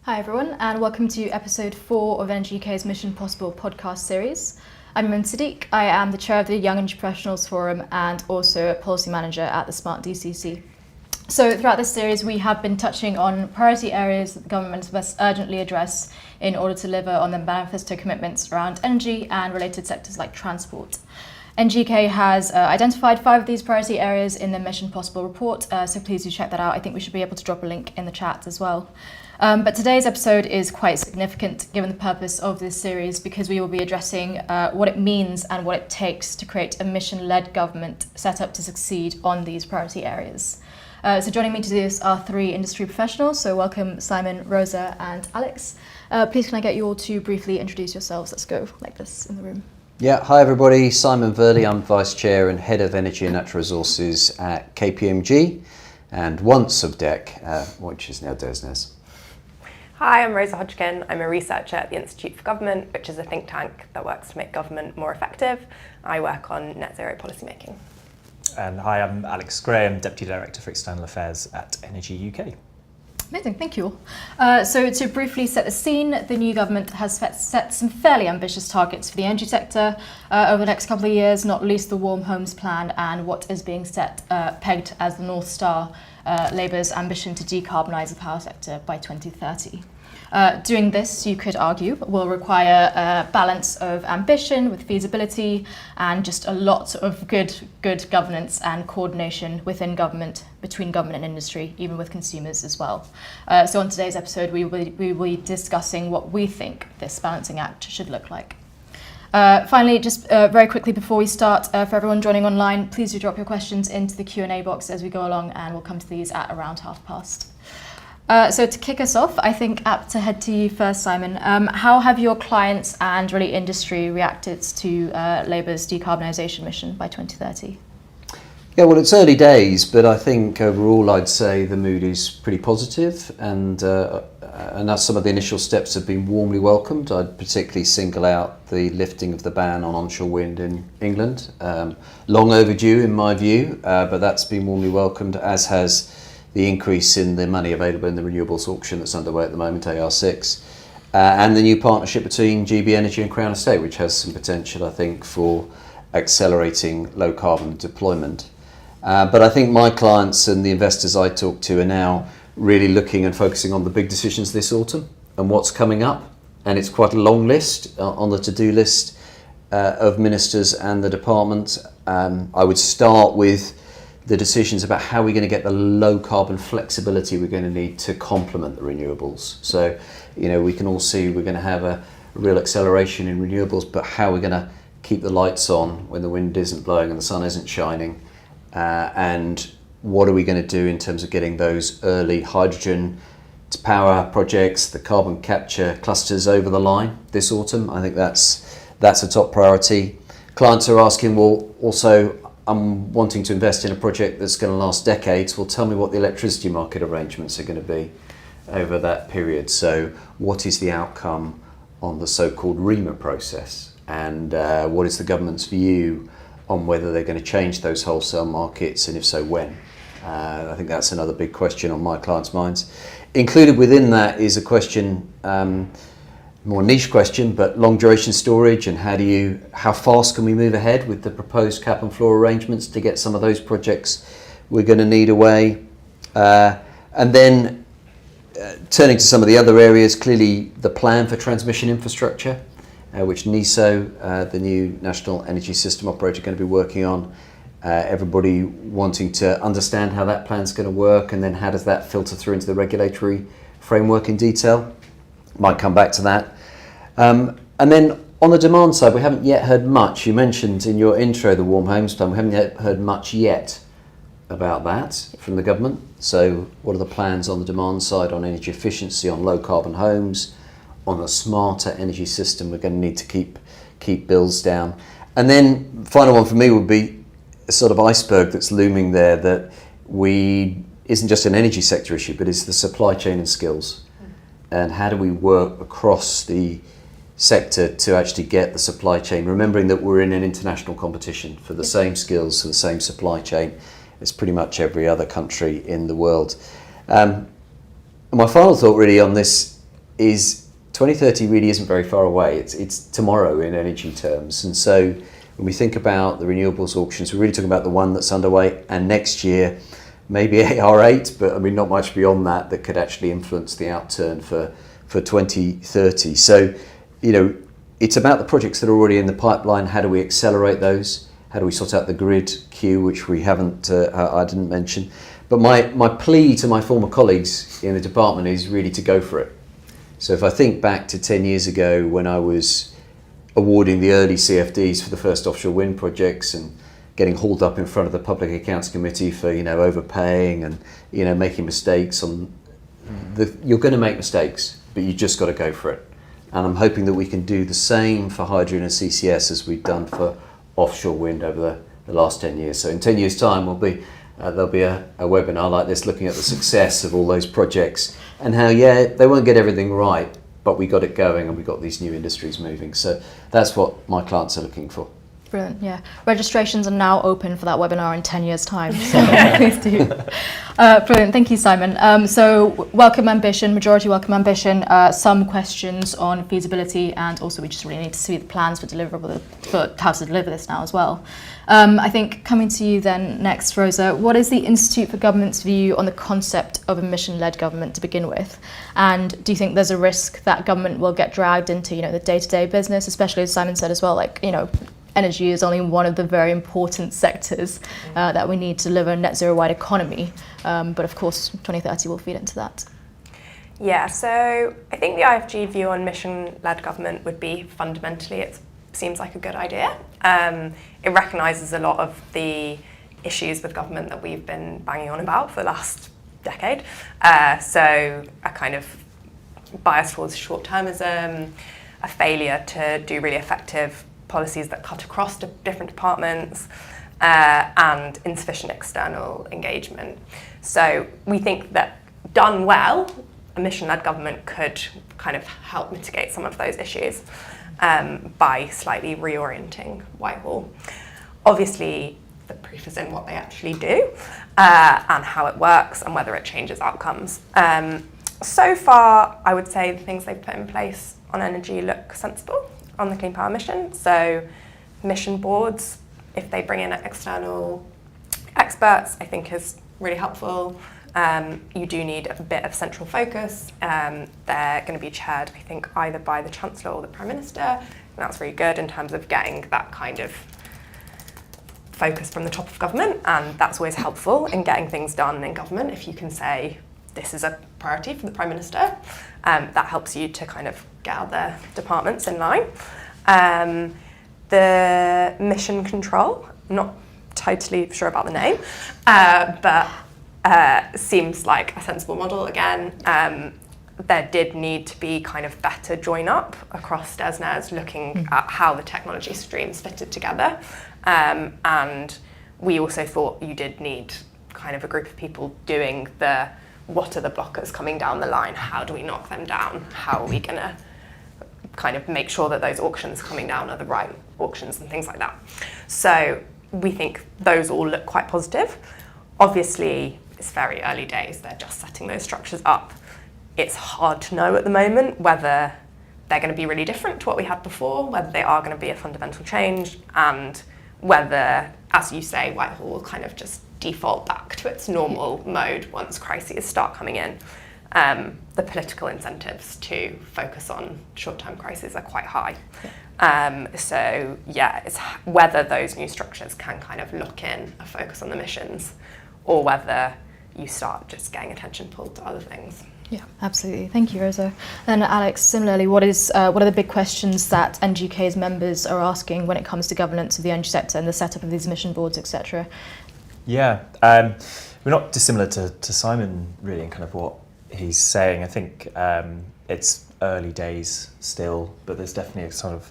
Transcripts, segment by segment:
Hi everyone, and welcome to episode 4 of Energy UK's Mission Possible podcast series. I'm Iman Sadiq. I am the chair of the Young Energy Professionals Forum and also a policy manager at the Smart DCC. So throughout this series, we have been touching on priority areas that the government must urgently address in order to deliver on the manifesto commitments around energy and related sectors like transport. NGK has identified 5 of these priority areas in the Mission Possible report, so please do check that out. I think we should be able to drop a link in the chat as well. But today's episode is quite significant given the purpose of this series because we will be addressing what it means and what it takes to create a mission-led government set up to succeed on these priority areas. So joining me to do this are 3 industry professionals, so welcome Simon, Rosa and Alex. Please can I get you all to briefly introduce yourselves? Let's go like this in the room. Yeah, hi everybody, Simon Verdi, I'm Vice Chair and Head of Energy and Natural Resources at KPMG and once of DEC, which is now DESNZ. Hi, I'm Rosa Hodgkin. I'm a researcher at the Institute for Government, which is a think tank that works to make government more effective. I work on net zero policymaking. And hi, I'm Alex Gray. I'm Deputy Director for External Affairs at Energy UK. Amazing, thank you all. So to briefly set the scene, the new government has set some fairly ambitious targets for the energy sector over the next couple of years, not least the Warm Homes Plan and what is being pegged as the North Star, Labour's ambition to decarbonise the power sector by 2030. Doing this, you could argue, will require a balance of ambition with feasibility and just a lot of good governance and coordination within government, between government and industry, even with consumers as well. So on today's episode, we will be discussing what we think this balancing act should look like. Finally, just very quickly before we start, for everyone joining online, please do drop your questions into the Q&A box as we go along, and we'll come to these at around past. So to kick us off, I think apt to head to you first, Simon. How have your clients and really industry reacted to Labour's decarbonisation mission by 2030? Yeah, well, it's early days, but I think overall I'd say the mood is pretty positive and as some of the initial steps have been warmly welcomed. I'd particularly single out the lifting of the ban on onshore wind in England. Long overdue in my view, but that's been warmly welcomed, as has the increase in the money available in the renewables auction that's underway at the moment, AR6, and the new partnership between GB Energy and Crown Estate, which has some potential, I think, for accelerating low carbon deployment. But I think my clients and the investors I talk to are now really looking and focusing on the big decisions this autumn and what's coming up. And it's quite a long list on the to-do list of ministers and the department. I would start with the decisions about how we're going to get the low carbon flexibility we're going to need to complement the renewables. So, we can all see we're going to have a real acceleration in renewables, but how we're going to keep the lights on when the wind isn't blowing and the sun isn't shining, and what are we going to do in terms of getting those early hydrogen to power projects, the carbon capture clusters over the line this autumn. I think that's a top priority. Clients are asking, well, also, I'm wanting to invest in a project that's going to last decades. Well, tell me what the electricity market arrangements are going to be over that period. So what is the outcome on the so-called REMA process? And what is the government's view on whether they're going to change those wholesale markets, and if so, when? I think that's another big question on my clients' minds. Included within that is a question, more niche question, but long duration storage, and how fast can we move ahead with the proposed cap and floor arrangements to get some of those projects we're going to need away. And then turning to some of the other areas, clearly the plan for transmission infrastructure, which NESO, the new National Energy System Operator, are going to be working on. Everybody wanting to understand how that plan's going to work, and then how does that filter through into the regulatory framework in detail. Might come back to that. And then on the demand side, we haven't yet heard much. You mentioned in your intro the Warm Homes Plan. We haven't yet heard much yet about that from the government. So what are the plans on the demand side, on energy efficiency, on low carbon homes, on a smarter energy system? We're going to need to keep bills down. And then final one for me would be a sort of iceberg that's looming there that isn't just an energy sector issue, but is the supply chain and skills. And how do we work across the sector to actually get the supply chain, remembering that we're in an international competition for the same skills, for the same supply chain as pretty much every other country in the world. My final thought really on this is 2030 really isn't very far away. It's tomorrow in energy terms. And so when we think about the renewables auctions, we're really talking about the one that's underway, and next year maybe AR8, but I mean not much beyond that could actually influence the outturn for 2030. So, you know, it's about the projects that are already in the pipeline. How do we accelerate those? How do we sort out the grid queue, which we haven't, I didn't mention. But my plea to my former colleagues in the department is really to go for it. So if I think back to 10 years ago when I was awarding the early CFDs for the first offshore wind projects and getting hauled up in front of the Public Accounts Committee for, you know, overpaying and, you know, making mistakes on you're going to make mistakes, but you just got to go for it. And I'm hoping that we can do the same for hydrogen and CCS as we've done for offshore wind over the last 10 years. So in 10 years' time, there'll be a webinar like this looking at the success of all those projects and how, yeah, they won't get everything right, but we got it going and we got these new industries moving. So that's what my clients are looking for. Brilliant, yeah. Registrations are now open for that webinar in 10 years' time, so please do. Brilliant, thank you, Simon. So welcome ambition, majority welcome ambition, some questions on feasibility, and also we just really need to see the plans for how to deliver this now as well. I think coming to you then next, Rosa, what is the Institute for Government's view on the concept of a mission-led government to begin with? And do you think there's a risk that government will get dragged into, you know, the day-to-day business, especially as Simon said as well, like, you know, energy is only one of the very important sectors that we need to deliver a net zero wide economy. But of course, 2030 will feed into that. Yeah, so I think the IFG view on mission-led government would be fundamentally, it seems like a good idea. It recognises a lot of the issues with government that we've been banging on about for the last decade. So a kind of bias towards short-termism, a failure to do really effective policies that cut across different departments, and insufficient external engagement. So we think that done well, a mission-led government could kind of help mitigate some of those issues by slightly reorienting Whitehall. Obviously, the proof is in what they actually do and how it works and whether it changes outcomes. So far, I would say the things they've put in place on energy look sensible on the Clean Power Mission. So mission boards, if they bring in external experts, I think is really helpful. You do need a bit of central focus. They're going to be chaired, I think, either by the Chancellor or the Prime Minister. And that's really good in terms of getting that kind of focus from the top of government. And that's always helpful in getting things done in government. If you can say, this is a priority for the Prime Minister, that helps you to kind of get other departments in line. The mission control, I'm not totally sure about the name, but seems like a sensible model again. There did need to be kind of better join up across DESNZ, looking at how the technology streams fitted together. And we also thought you did need kind of a group of people doing what are the blockers coming down the line? How do we knock them down? How are we going to kind of make sure that those auctions coming down are the right auctions and things like that? So we think those all look quite positive. Obviously, it's very early days. They're just setting those structures up. It's hard to know at the moment whether they're going to be really different to what we had before, whether they are going to be a fundamental change, and whether, as you say, Whitehall will kind of just default back to its normal mode once crises start coming in. The political incentives to focus on short-term crises are quite high. So yeah, it's whether those new structures can kind of lock in a focus on the missions, or whether you start just getting attention pulled to other things. Yeah, absolutely. Thank you, Rosa. And Alex, similarly, what are the big questions that NGK's members are asking when it comes to governance of the energy sector and the setup of these mission boards, etc.? Yeah, we're not dissimilar to Simon really in kind of what he's saying. I think it's early days still, but there's definitely a sort of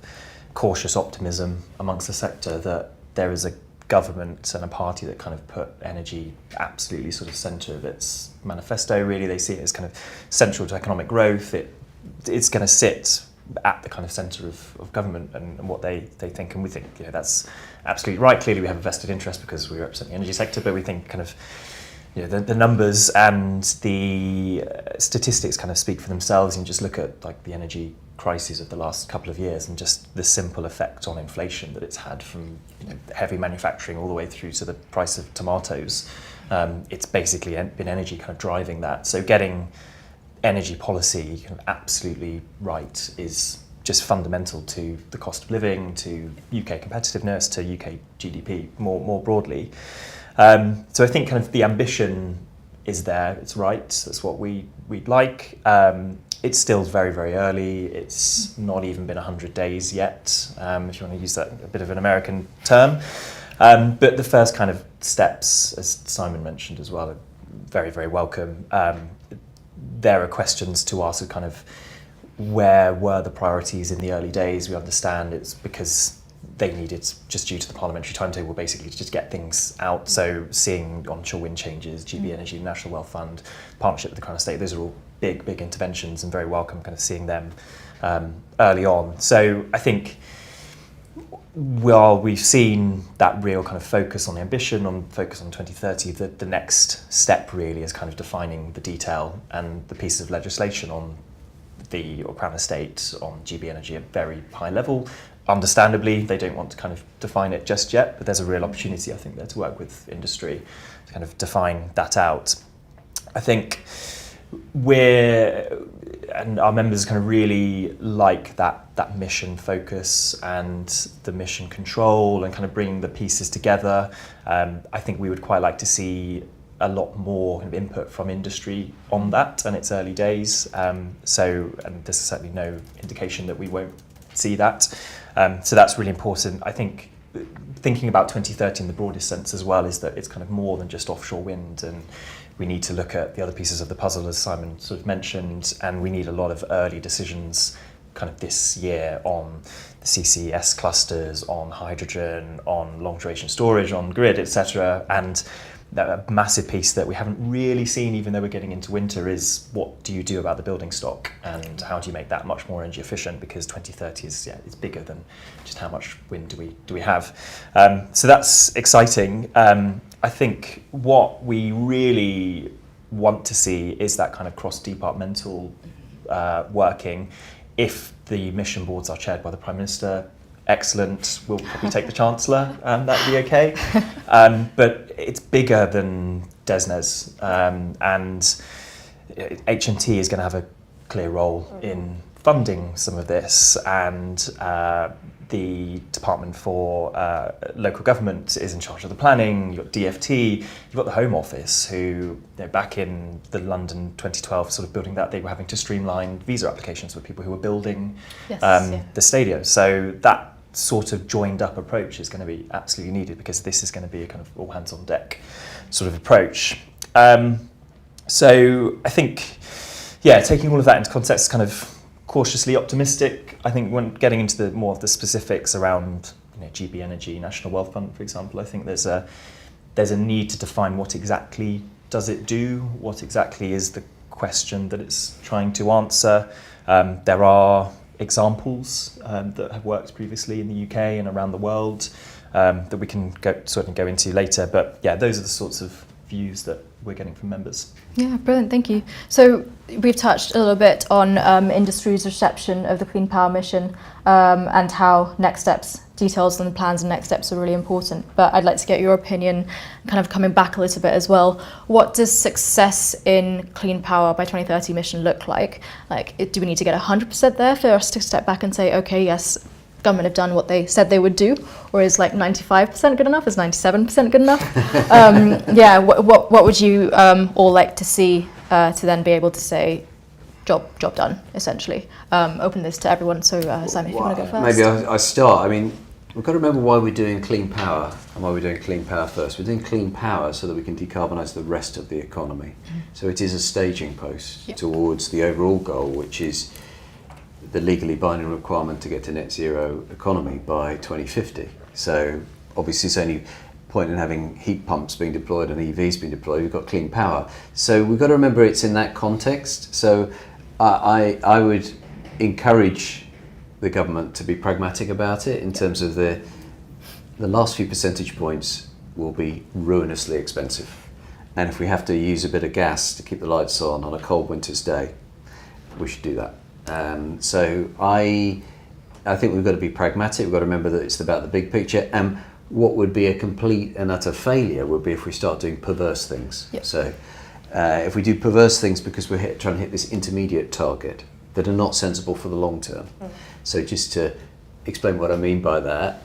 cautious optimism amongst the sector that there is a government and a party that kind of put energy absolutely sort of centre of its manifesto. Really, they see it as kind of central to economic growth. It's going to sit at the kind of centre of government and what they think, and we think, you know, that's absolutely right. Clearly we have a vested interest because we represent the energy sector, but we think kind of the numbers and the statistics kind of speak for themselves. And just look at like the energy crises of the last couple of years and just the simple effect on inflation that it's had from heavy manufacturing all the way through to the price of tomatoes. It's basically been energy kind of driving that. So getting energy policy kind of absolutely right is just fundamental to the cost of living, to UK competitiveness, to UK GDP more broadly. So I think kind of the ambition is there. It's right. That's what we'd like. It's still very, very early. It's not even been 100 days yet, if you want to use that a bit of an American term. But the first kind of steps, as Simon mentioned as well, are very, very welcome. There are questions to ask of kind of where were the priorities in the early days. We understand it's because they needed, just due to the parliamentary timetable, basically to just get things out. So seeing onshore wind changes, GB Energy, National Wealth Fund, partnership with the Crown Estate, those are all big interventions and very welcome kind of seeing them early on. So I think while we've seen that real kind of focus on the ambition, focus on 2030, the next step really is kind of defining the detail and the pieces of legislation on the Crown Estate, on GB Energy at very high level. Understandably, they don't want to kind of define it just yet, but there's a real opportunity, I think, there to work with industry to kind of define that out. I think and our members kind of really like that mission focus and the mission control and kind of bringing the pieces together. I think we would quite like to see a lot more kind of input from industry on that, and it's early days. And there's certainly no indication that we won't see that. So that's really important. I think thinking about 2030 in the broadest sense as well is that it's kind of more than just offshore wind, and we need to look at the other pieces of the puzzle, as Simon sort of mentioned, and we need a lot of early decisions kind of this year on the CCS clusters, on hydrogen, on long duration storage, on grid, etc. And a massive piece that we haven't really seen, even though we're getting into winter, is what do you do about the building stock and how do you make that much more energy efficient, because 2030 is bigger than just how much wind do we have. So that's exciting. I think what we really want to see is that kind of cross-departmental working. If the mission boards are chaired by the Prime Minister, excellent. We'll probably take the Chancellor, that'd be okay. But it's bigger than DESNZ, and HMT is going to have a clear role in funding some of this, and the Department for Local Government is in charge of the planning. You've got DFT, you've got the Home Office, who back in the London 2012 sort of building that, they were having to streamline visa applications for people who were building the stadium. So that sort of joined up approach is going to be absolutely needed, because this is going to be a kind of all hands on deck sort of approach. So I think, taking all of that into context, kind of cautiously optimistic. I think when getting into the more of the specifics around GB Energy, National Wealth Fund, for example, I think there's a need to define what exactly does it do, what exactly is the question that it's trying to answer. There are examples that have worked previously in the UK and around the world that we can certainly go into later. But those are the sorts of views that we're getting from members. Yeah, brilliant, thank you. So we've touched a little bit on industry's reception of the Clean Power Mission and how next steps, details on the plans and next steps are really important. But I'd like to get your opinion, kind of coming back a little bit as well. What does success in Clean Power by 2030 mission look like? Do we need to get 100% there for us to step back and say, okay, yes, government have done what they said they would do, or is 95% good enough? Is 97% good enough? What would you all like to see to then be able to say, job done, essentially? Open this to everyone. So Simon, if you want to go first. Maybe I start. I mean, we've got to remember why we're doing Clean Power and why we're doing Clean Power first. We're doing Clean Power so that we can decarbonise the rest of the economy. So it is a staging post towards the overall goal, which is the legally binding requirement to get to net zero economy by 2050. So obviously it's only point in having heat pumps being deployed and EVs being deployed. We've got Clean Power. So we've got to remember it's in that context. So I would encourage the government to be pragmatic about it in terms of the last few percentage points will be ruinously expensive. And if we have to use a bit of gas to keep the lights on a cold winter's day, we should do that. So I think we've got to be pragmatic. We've got to remember that it's about the big picture. And what would be a complete and utter failure would be if we start doing perverse things. Yep. So if we do perverse things because we're trying to hit this intermediate target that are not sensible for the long term. So just to explain what I mean by that,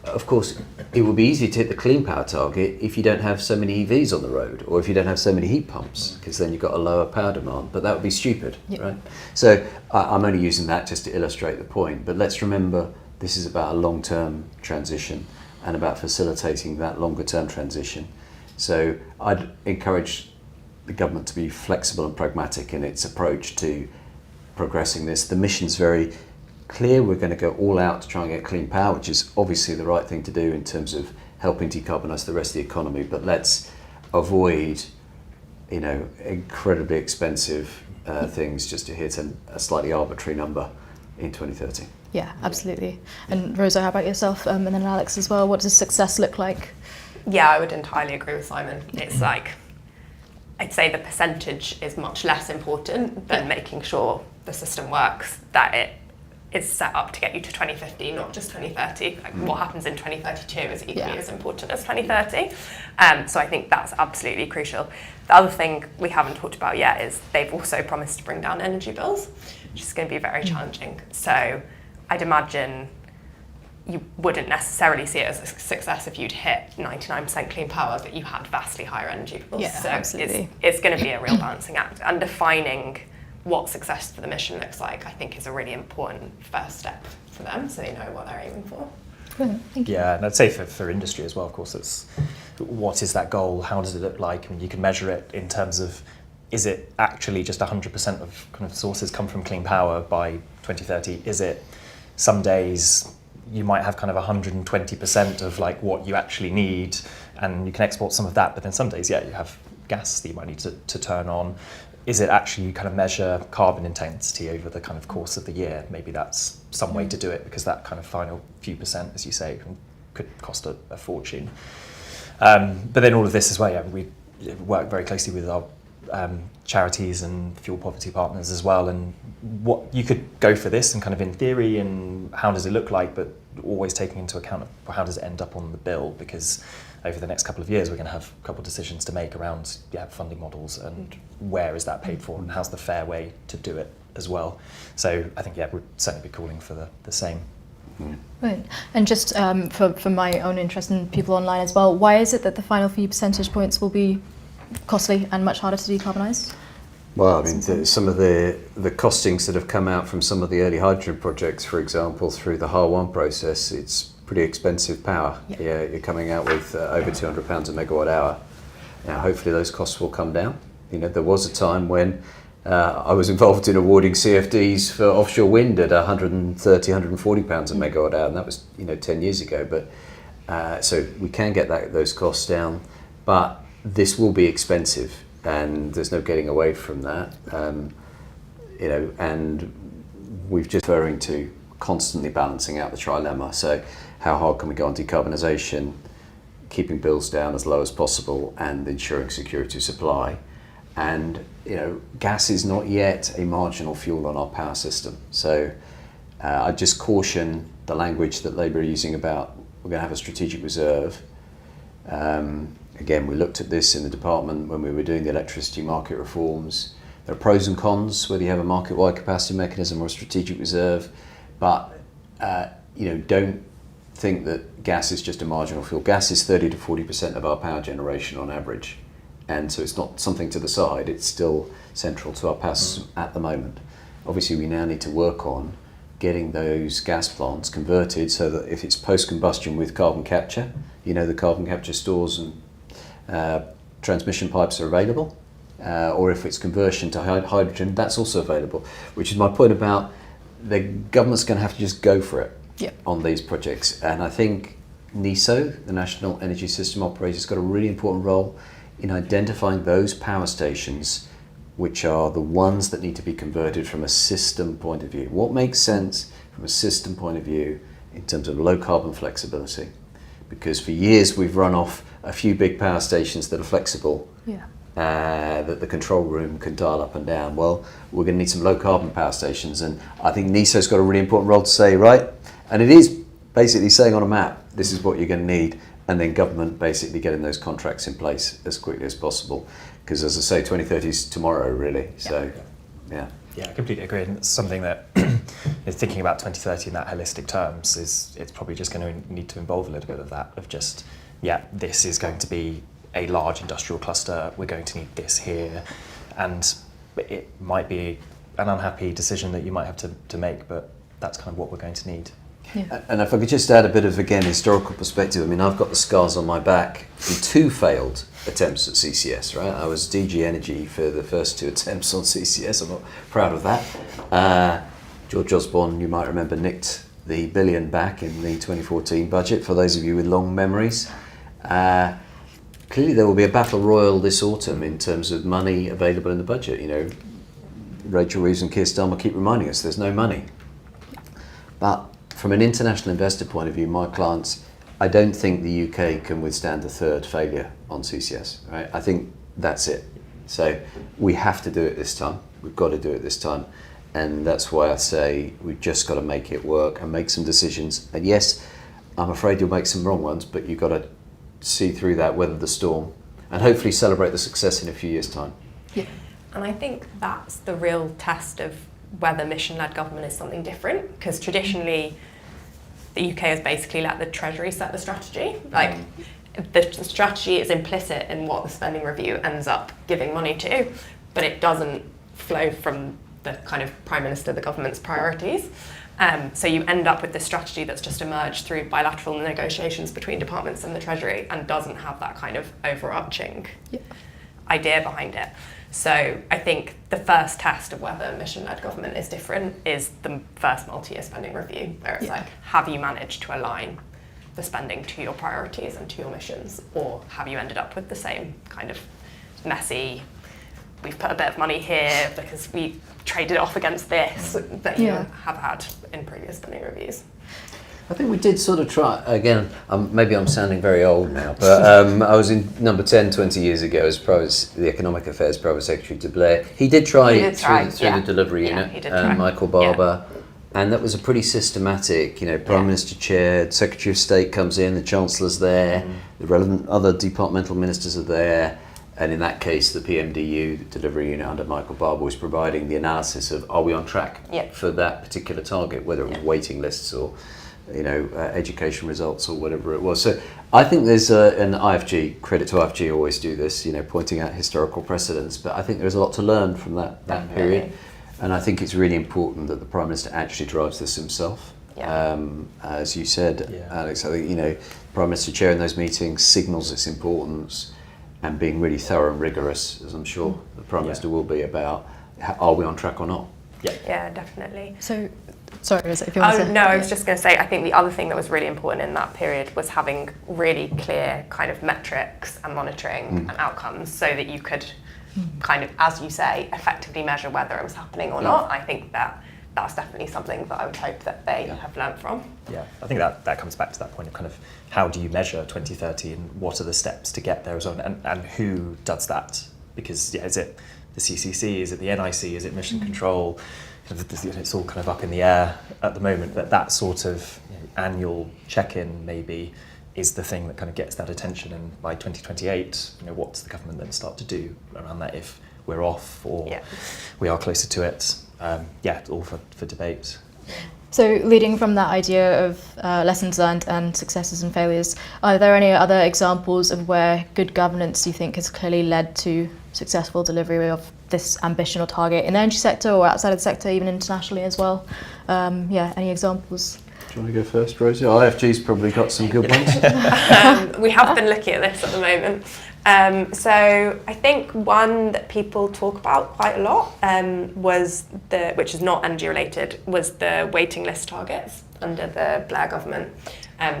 of course, it would be easy to hit the clean power target if you don't have so many EVs on the road, or if you don't have so many heat pumps, because then you've got a lower power demand. But that would be stupid, right? So I'm only using that just to illustrate the point. But let's remember, this is about a long-term transition and about facilitating that longer-term transition. So I'd encourage the government to be flexible and pragmatic in its approach to progressing this. The mission's very clear. We're going to go all out to try and get clean power, which is obviously the right thing to do in terms of helping decarbonise the rest of the economy. But let's avoid, incredibly expensive things just to hit a slightly arbitrary number in 2030. Yeah, absolutely. And Rosa, how about yourself? And then Alex as well. What does success look like? Yeah, I would entirely agree with Simon. It's like, I'd say the percentage is much less important than making sure the system works, that it is set up to get you to 2050, not just 2030. Like what happens in 2032 is equally as important as 2030. So I think that's absolutely crucial. The other thing we haven't talked about yet is they've also promised to bring down energy bills, which is going to be very challenging. So I'd imagine you wouldn't necessarily see it as a success if you'd hit 99% clean power, but you had vastly higher energy bills. Yeah, so absolutely. It's going to be a real balancing act. And defining what success for the mission looks like, I think, is a really important first step for them, so they know what they're aiming for. Brilliant, thank you. Yeah, and I'd say for industry as well, of course, it's what is that goal? How does it look like? I mean, you can measure it in terms of, is it actually just 100% of kind of sources come from clean power by 2030? Is it some days you might have kind of 120% of like what you actually need, and you can export some of that, but then some days, you have gas that you might need to turn on. Is it actually you kind of measure carbon intensity over the kind of course of the year? Maybe that's some way to do it, because that kind of final few percent, as you say, could cost a fortune. But then all of this as well, we work very closely with our charities and fuel poverty partners as well, and what you could go for this and kind of in theory and how does it look like, but always taking into account how does it end up on the bill, because over the next couple of years we're going to have a couple of decisions to make around funding models and where is that paid for and how's the fair way to do it as well. So I think we'd certainly be calling for the same. Right. And just for my own interest and people online as well, why is it that the final few percentage points will be costly and much harder to decarbonise? Well, I mean, some of the costings that have come out from some of the early hydrogen projects, for example, through the HAR1 process, it's pretty expensive power. Yeah, you're coming out with over £200 a megawatt hour. Now, hopefully those costs will come down. There was a time when I was involved in awarding CFDs for offshore wind at £130, £140 a megawatt hour, and that was 10 years ago. But so we can get those costs down, but this will be expensive, and there's no getting away from that. And we've just referring to constantly balancing out the trilemma. So how hard can we go on decarbonisation, keeping bills down as low as possible, and ensuring security of supply? And gas is not yet a marginal fuel on our power system. So I just caution the language that Labour are using about we're going to have a strategic reserve. Again, we looked at this in the department when we were doing the electricity market reforms. There are pros and cons whether you have a market-wide capacity mechanism or a strategic reserve, but don't think that gas is just a marginal fuel. Gas is 30 to 40% of our power generation on average, and so it's not something to the side. It's still central to our power system at the moment. Obviously, we now need to work on getting those gas plants converted so that if it's post-combustion with carbon capture, the carbon capture stores and transmission pipes are available, or if it's conversion to hydrogen, that's also available, which is my point about the government's going to have to just go for it on these projects. And I think NESO, the National Energy System Operator, has got a really important role in identifying those power stations which are the ones that need to be converted from a system point of view. What makes sense from a system point of view in terms of low carbon flexibility? because for years we've run off a few big power stations that are flexible, Yeah. that the control room can dial up and down. Well, we're going to need some low carbon power stations, and I think NESO's got a really important role to say, right? And it is basically saying on a map, this is what you're going to need, and then government basically getting those contracts in place as quickly as possible. Because as I say, 2030 is tomorrow, really. So, yeah. Yeah, I completely agree. And it's something that is thinking about 2030 in that holistic terms is it's probably just going to need to involve a little bit of that, of just, yeah, this is going to be a large industrial cluster, we're going to need this here. And it might be an unhappy decision that you might have to make, but that's kind of what we're going to need. Yeah. And if I could just add a bit of, again, historical perspective, I mean, I've got the scars on my back from 2 failed attempts at CCS, right? I was DG Energy for the first 2 attempts on CCS. I'm not proud of that. George Osborne, you might remember, nicked the billion back in the 2014 budget, for those of you with long memories. Clearly there will be a battle royal this autumn in terms of money available in the budget. You know, Rachel Reeves and Keir Starmer keep reminding us there's no money. But from an international investor point of view, my clients, I don't think the UK can withstand a 3rd failure on CCS, right? I think that's it. So we have to do it this time. We've got to do it this time. And that's why I say we've just got to make it work and make some decisions. And yes, I'm afraid you'll make some wrong ones, but you've got to see through that, weather the storm, and hopefully celebrate the success in a few years' time. Yeah. And I think that's the real test of whether mission-led government is something different, because traditionally the UK has basically let the Treasury set the strategy. Like, the strategy is implicit in what the spending review ends up giving money to, but it doesn't flow from the kind of Prime Minister, the government's priorities. So you end up with this strategy that's just emerged through bilateral negotiations between departments and the Treasury and doesn't have that kind of overarching idea behind it. So I think the first test of whether mission-led government is different is the first multi-year spending review, where it's like, have you managed to align the spending to your priorities and to your missions, or have you ended up with the same kind of messy, we've put a bit of money here because we traded off against this that you have had in previous spending reviews. I think we did sort of try, again, maybe I'm sounding very old now, but I was in Number 10 20 years ago as the Economic Affairs Private Secretary to Blair. He did try through the delivery unit, Michael Barber, and that was a pretty systematic, Prime Minister chaired, Secretary of State comes in, the Chancellor's there, the relevant other departmental ministers are there, and in that case, the PMDU, the delivery unit under Michael Barber, was providing the analysis of, are we on track for that particular target, whether it was waiting lists or education results or whatever it was. So I think there's an IFG, credit to IFG, always do this, pointing out historical precedents, but I think there's a lot to learn from that period. And I think it's really important that the Prime Minister actually drives this himself. As you said, Alex, I think, Prime Minister chairing those meetings signals its importance and being really thorough and rigorous, as I'm sure the Prime Minister will be, about are we on track or not? Yeah, definitely. So, sorry, Rosa, if you want to... No, I was just going to say, I think the other thing that was really important in that period was having really clear kind of metrics and monitoring and outcomes, so that you could kind of, as you say, effectively measure whether it was happening or not. I think that's definitely something that I would hope that they have learned from. Yeah, I think that comes back to that point of kind of how do you measure 2030 and what are the steps to get there as well, and who does that? Because is it the CCC, is it the NIC, is it Mission Control? It's all kind of up in the air at the moment, but that sort of annual check-in maybe is the thing that kind of gets that attention, and by 2028, what's the government then start to do around that if we're off or we are closer to it? All for debate. So leading from that idea of lessons learned and successes and failures, are there any other examples of where good governance you think has clearly led to successful delivery of this ambition or target in the energy sector or outside of the sector, even internationally as well? Any examples? Do you want to go first, Rosie? IFG's probably got some good ones. We have been looking at this at the moment. So I think one that people talk about quite a lot was which is not energy related, was the waiting list targets under the Blair government.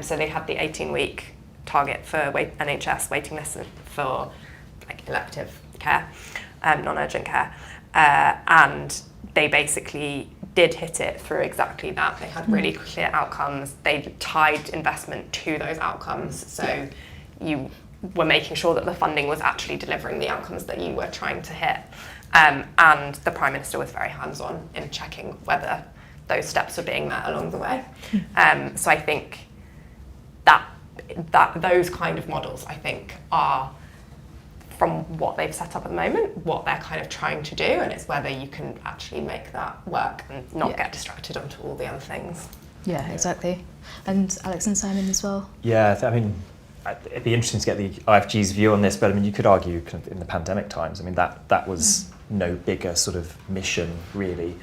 So they had the 18-week target for NHS waiting lists for elective care, non-urgent care, and they basically did hit it through exactly that. They had really clear outcomes. They tied investment to those outcomes. So you were making sure that the funding was actually delivering the outcomes that you were trying to hit. And the Prime Minister was very hands-on in checking whether those steps were being met along the way. So I think that those kind of models, I think, are, from what they've set up at the moment, what they're kind of trying to do, and it's whether you can actually make that work and not get distracted onto all the other things. Yeah, exactly. And Alex and Simon as well. Yeah, I mean, it'd be interesting to get the IFG's view on this, but I mean, you could argue kind of in the pandemic times, I mean, that was no bigger sort of mission really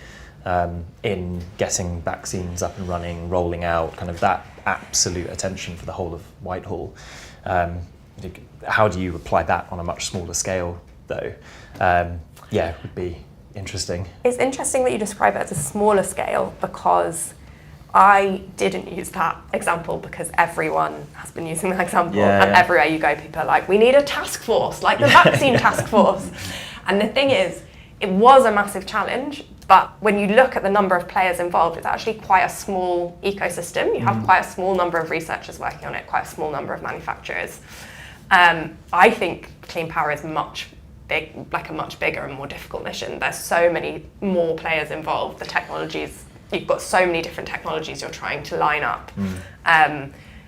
in getting vaccines up and running, rolling out, kind of that absolute attention for the whole of Whitehall. How do you apply that on a much smaller scale, though? Yeah, it would be interesting. It's interesting that you describe it as a smaller scale, because I didn't use that example because everyone has been using that example, and everywhere you go, people are like, we need a task force, like the vaccine task force. And the thing is, it was a massive challenge, but when you look at the number of players involved, it's actually quite a small ecosystem. You have quite a small number of researchers working on it, quite a small number of manufacturers. I think clean power is a much bigger and more difficult mission. There's so many more players involved. The technologies, you've got so many different technologies you're trying to line up.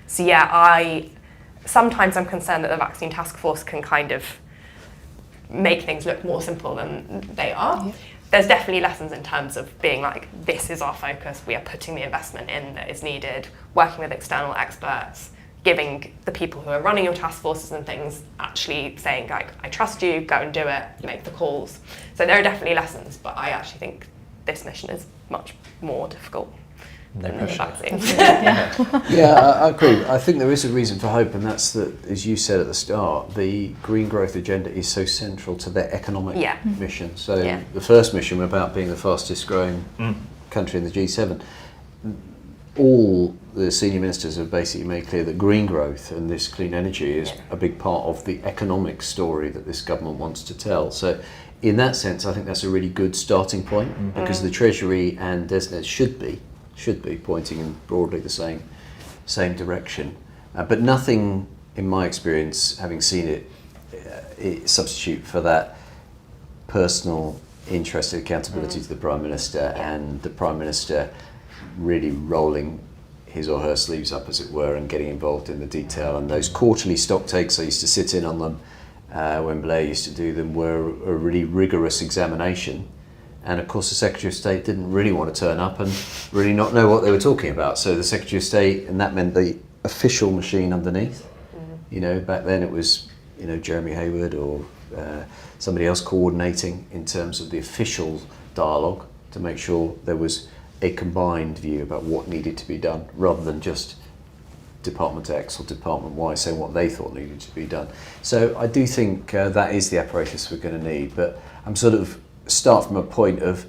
So yeah, sometimes I'm concerned that the vaccine task force can kind of make things look more simple than they are. Yeah. There's definitely lessons in terms of being like, this is our focus, we are putting the investment in that is needed, working with external experts, giving the people who are running your task forces and things, actually saying, like, I trust you, go and do it, make the calls. So there are definitely lessons, but I actually think this mission is much more difficult than the vaccines. Yeah, I agree. I think there is a reason for hope, and that's that, as you said at the start, the green growth agenda is so central to their economic mission. So the first mission about being the fastest growing country in the G7, all the senior ministers have basically made clear that green growth and this clean energy is a big part of the economic story that this government wants to tell. So in that sense, I think that's a really good starting point, because the Treasury and DESNZ should be pointing in broadly the same direction. But nothing, in my experience, having seen it substitute for that personal interest and accountability to the Prime Minister, and the Prime Minister really rolling his or her sleeves up, as it were, and getting involved in the detail. And those quarterly stock takes, I used to sit in on them when Blair used to do them, were a really rigorous examination. And of course the Secretary of State didn't really want to turn up and really not know what they were talking about. So the Secretary of State, and that meant the official machine underneath. You know, back then it was, you know, Jeremy Hayward or somebody else coordinating in terms of the official dialogue to make sure there was a combined view about what needed to be done, rather than just Department X or Department Y saying what they thought needed to be done. So I do think that is the apparatus we're going to need, but I'm sort of start from a point of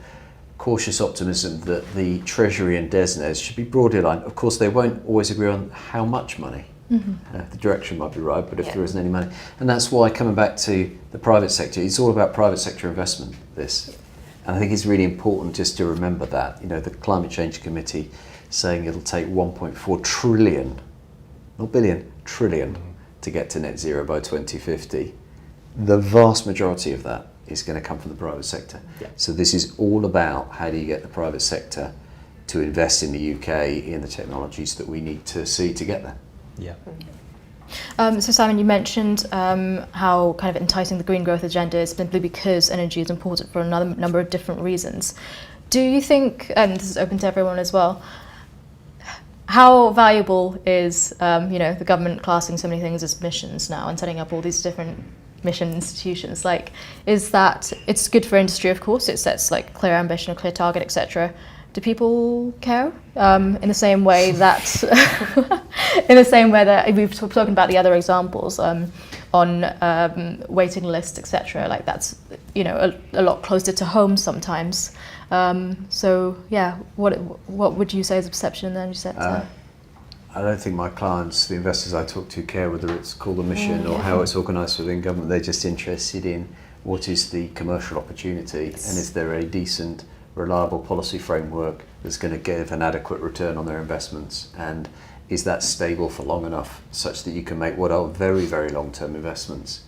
cautious optimism that the Treasury and DESNZ should be broadly aligned. Of course, they won't always agree on how much money. The direction might be right, but if there isn't any money. And that's why, coming back to the private sector, it's all about private sector investment, this. And I think it's really important just to remember that. You know, the Climate Change Committee saying it'll take 1.4 trillion, not billion, trillion, to get to net zero by 2050. The vast majority of that is going to come from the private sector. So this is all about how do you get the private sector to invest in the UK in the technologies that we need to see to get there. So Simon, you mentioned how kind of enticing the green growth agenda is simply because energy is important for another number of different reasons. Do you think, and this is open to everyone as well, how valuable is the government classing so many things as missions now and setting up all these different mission institutions? Like, is that, it's good for industry, of course, it sets like clear ambition, a clear target, etc. Do people care in the same way that we've spoken about the other examples on waiting lists, etc. Like that's, you know, a lot closer to home sometimes. So yeah, what would you say is the perception in the energy sector? I don't think my clients, the investors I talk to, care whether it's called a mission or how it's organised within government. They're just interested in what is the commercial opportunity and is there a decent reliable policy framework that's going to give an adequate return on their investments, and is that stable for long enough such that you can make what are very, very long-term investments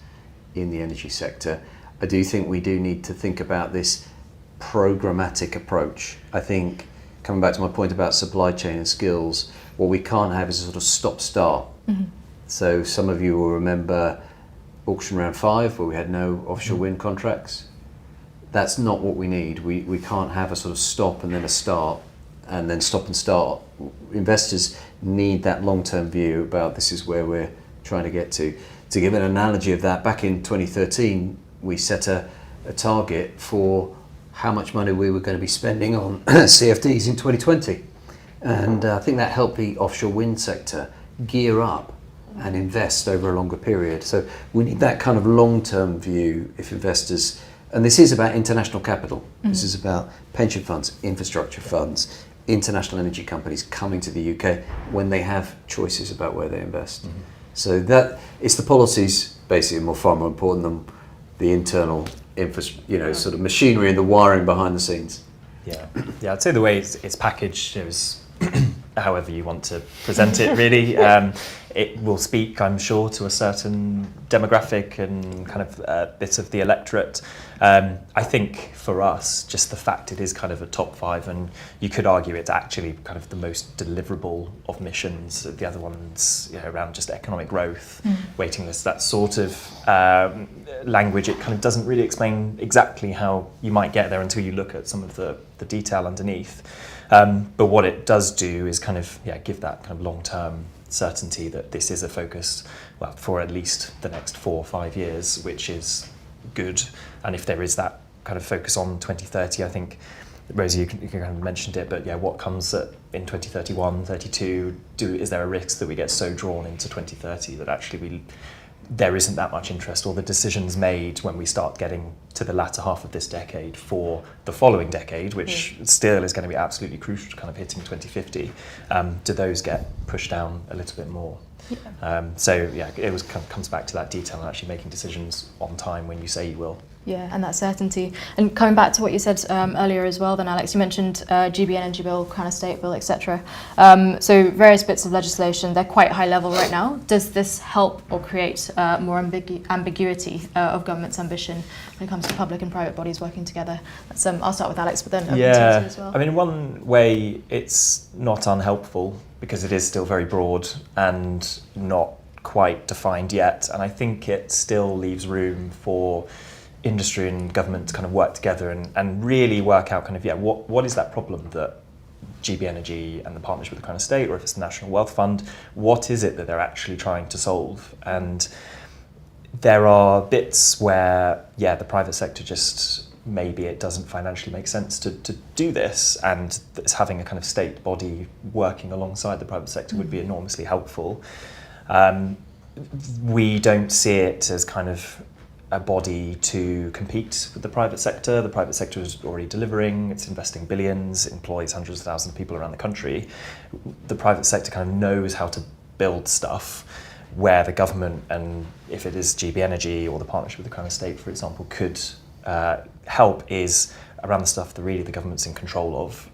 in the energy sector. I do think we do need to think about this programmatic approach. I think, coming back to my point about supply chain and skills, what we can't have is a sort of stop-start. So some of you will remember auction round 5 where we had no offshore wind contracts. That's not what we need. We can't have a sort of stop and then a start and then stop and start. Investors need that long-term view about this is where we're trying to get to. To give an analogy of that, back in 2013 we set a target for how much money we were going to be spending on CFDs in 2020, and I think that helped the offshore wind sector gear up and invest over a longer period. So we need that kind of long-term view if investors, and this is about international capital, this is about pension funds, infrastructure funds, international energy companies coming to the UK when they have choices about where they invest. So that it's the policies basically far more important than the internal sort of machinery and the wiring behind the scenes. Yeah, I'd say the way it's packaged is however you want to present it, really. It will speak, I'm sure, to a certain demographic and kind of bit of the electorate. I think for us, just the fact it is kind of a top 5, and you could argue it's actually kind of the most deliverable of missions. The other ones, around just economic growth, waiting lists, that sort of language, it kind of doesn't really explain exactly how you might get there until you look at some of the detail underneath. But what it does do is kind of give that kind of long-term certainty that this is a focus, well, for at least the next 4 or 5 years, which is good. And if there is that kind of focus on 2030, I think, Rosie, you kind of mentioned it, but what comes in 2031, 32, is there a risk that we get so drawn into 2030 that actually there isn't that much interest, or the decisions made when we start getting to the latter half of this decade for the following decade, which still is going to be absolutely crucial to kind of hitting 2050, do those get pushed down a little bit more? It comes back to that detail and actually making decisions on time when you say you will. Yeah, and that certainty. And coming back to what you said earlier as well, then Alex, you mentioned GB Energy Bill, Crown Estate Bill, etc. So various bits of legislation, they're quite high level right now. Does this help or create more ambiguity of government's ambition when it comes to public and private bodies working together? That's, I'll start with Alex, but then open to you as well. I mean, in one way, it's not unhelpful because it is still very broad and not quite defined yet. And I think it still leaves room for industry and government to kind of work together and really work out kind of, what is that problem that GB Energy and the partnership with the Crown Estate, or if it's the National Wealth Fund, what is it that they're actually trying to solve? And there are bits where, the private sector just, maybe it doesn't financially make sense to do this, and having a kind of state body working alongside the private sector would be enormously helpful. We don't see it as kind of a body to compete with the private sector. The private sector is already delivering, it's investing billions, employs hundreds of thousands of people around the country. The private sector kind of knows how to build stuff where the government, and if it is GB Energy or the partnership with the Crown Estate, for example, could help is around the stuff that really the government's in control of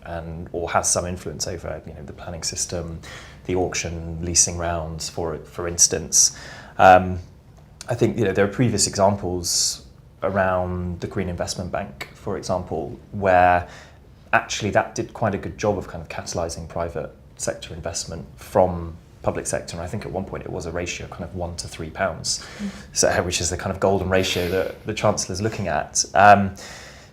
or has some influence over, the planning system, the auction, leasing rounds, for instance. I think there are previous examples around the Green Investment Bank, for example, where actually that did quite a good job of kind of catalysing private sector investment from public sector. And I think at one point it was a ratio kind of £1 to £3, so which is the kind of golden ratio that the Chancellor's looking at.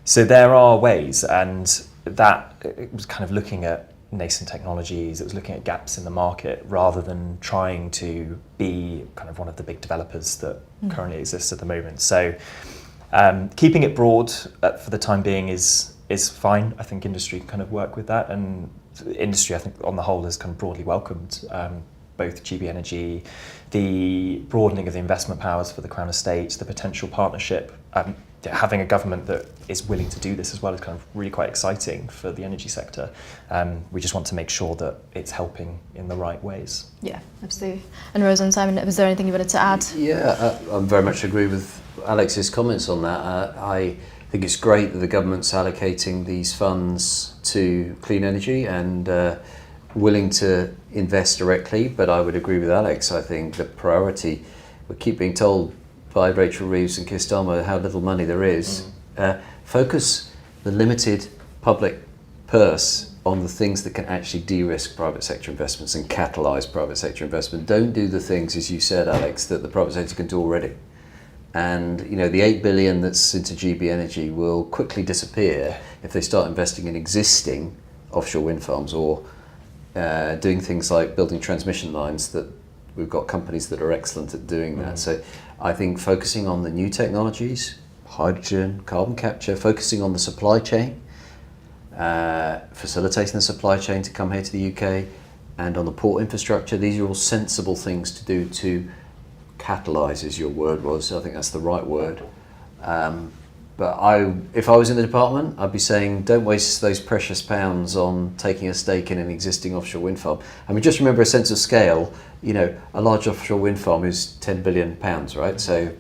So there are ways, and that it was kind of looking at nascent technologies, it was looking at gaps in the market rather than trying to be kind of one of the big developers that currently exists at the moment. So keeping it broad for the time being is fine. I think industry can kind of work with that, and industry, I think, on the whole has kind of broadly welcomed both GB Energy, the broadening of the investment powers for the Crown Estate, the potential partnership. Having a government that is willing to do this as well is kind of really quite exciting for the energy sector. We just want to make sure that it's helping in the right ways. Yeah, absolutely. And Rose and Simon, was there anything you wanted to add? Yeah, I very much agree with Alex's comments on that. I think think it's great that the government's allocating these funds to clean energy and willing to invest directly, but I would agree with Alex. I think the priority, we keep being told by Rachel Reeves and Keir Starmer how little money there is. Focus the limited public purse on the things that can actually de-risk private sector investments and catalyse private sector investment. Don't do the things, as you said, Alex, that the private sector can do already. And the 8 billion that's into GB Energy will quickly disappear if they start investing in existing offshore wind farms or doing things like building transmission lines. That we've got companies that are excellent at doing that. So I think focusing on the new technologies, hydrogen, carbon capture, focusing on the supply chain, facilitating the supply chain to come here to the UK, and on the port infrastructure, these are all sensible things to do to catalyse, as your word was. I think that's the right word. But if I was in the department, I'd be saying, don't waste those precious pounds on taking a stake in an existing offshore wind farm. I mean, just remember a sense of scale. A large offshore wind farm is £10 billion, right? So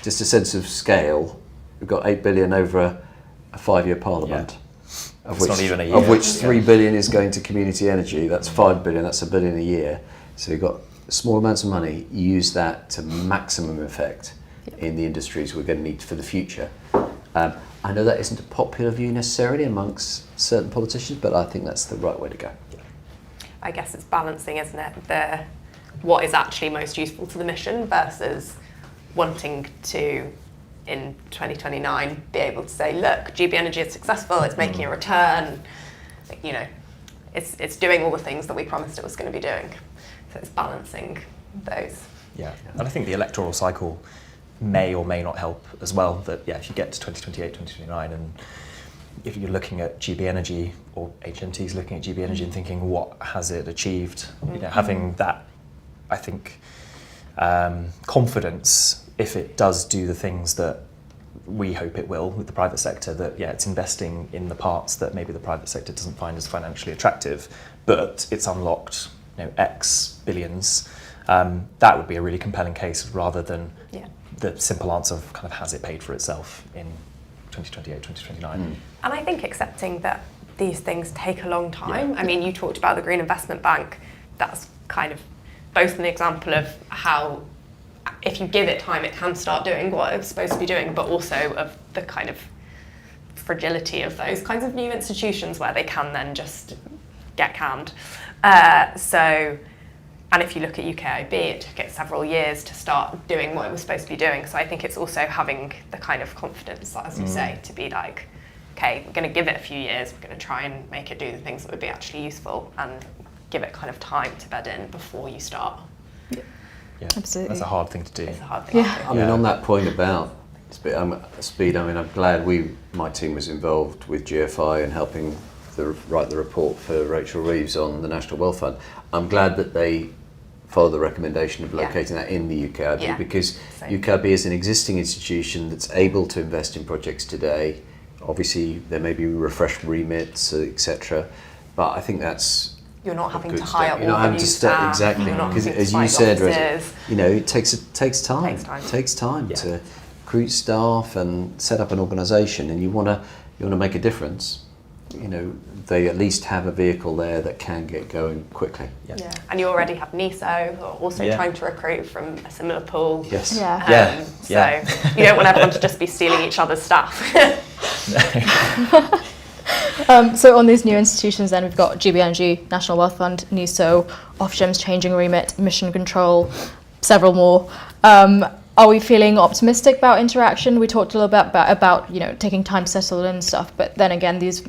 just a sense of scale. We've got 8 billion over a 5-year parliament. Of It's not even a year. Of which 3 billion is going to community energy. That's 5 billion. That's $1 billion a year. So you've got small amounts of money. Use that to maximum effect in the industries we're going to need for the future. I know that isn't a popular view necessarily amongst certain politicians, but I think that's the right way to go. I guess it's balancing, isn't it? What is actually most useful to the mission versus wanting to, in 2029, be able to say, look, GB Energy is successful, it's making a return, it's doing all the things that we promised it was going to be doing. So it's balancing those. Yeah, and I think the electoral cycle may or may not help as well. That if you get to 2028, 2029, and if you're looking at GB Energy or HMT's looking at GB Energy and thinking, what has it achieved? Having that, I think, confidence, if it does do the things that we hope it will with the private sector, that it's investing in the parts that maybe the private sector doesn't find as financially attractive, but it's unlocked X billions. That would be a really compelling case rather than the simple answer of kind of has it paid for itself in 2028, 2029. And I think accepting that these things take a long time. I mean, you talked about the Green Investment Bank. That's kind of both an example of how if you give it time, it can start doing what it's supposed to be doing, but also of the kind of fragility of those kinds of new institutions where they can then just get canned. And if you look at UKIB, it took it several years to start doing what it was supposed to be doing. So I think it's also having the kind of confidence, as you say, to be like, okay, we're going to give it a few years, we're going to try and make it do the things that would be actually useful and give it kind of time to bed in before you start. Yeah, absolutely. That's a hard thing to do. It's a hard thing to do. I mean, on that point about speed, I mean, I'm glad my team was involved with GFI and helping write the report for Rachel Reeves on the National Wealth Fund. I'm glad that they follow the recommendation of locating that in the UKIB because UKIB is an existing institution that's able to invest in projects today. Obviously, there may be refreshed remits, etc. But I think that's you're not having to step. hire You're not all having the to new step staff. exactly You're not because, having to as you find said, offices. it takes time. It takes time to recruit staff and set up an organisation, and you want to make a difference. They at least have a vehicle there that can get going quickly. Yeah. And you already have NISO, who are also trying to recruit from a similar pool. Yes. So you don't want everyone to just be stealing each other's stuff. So on these new institutions then we've got GB Energy, National Wealth Fund, NISO, Ofgem's changing remit, Mission Control, several more. Are we feeling optimistic about interaction? We talked a little bit about taking time to settle in and stuff, but then again, these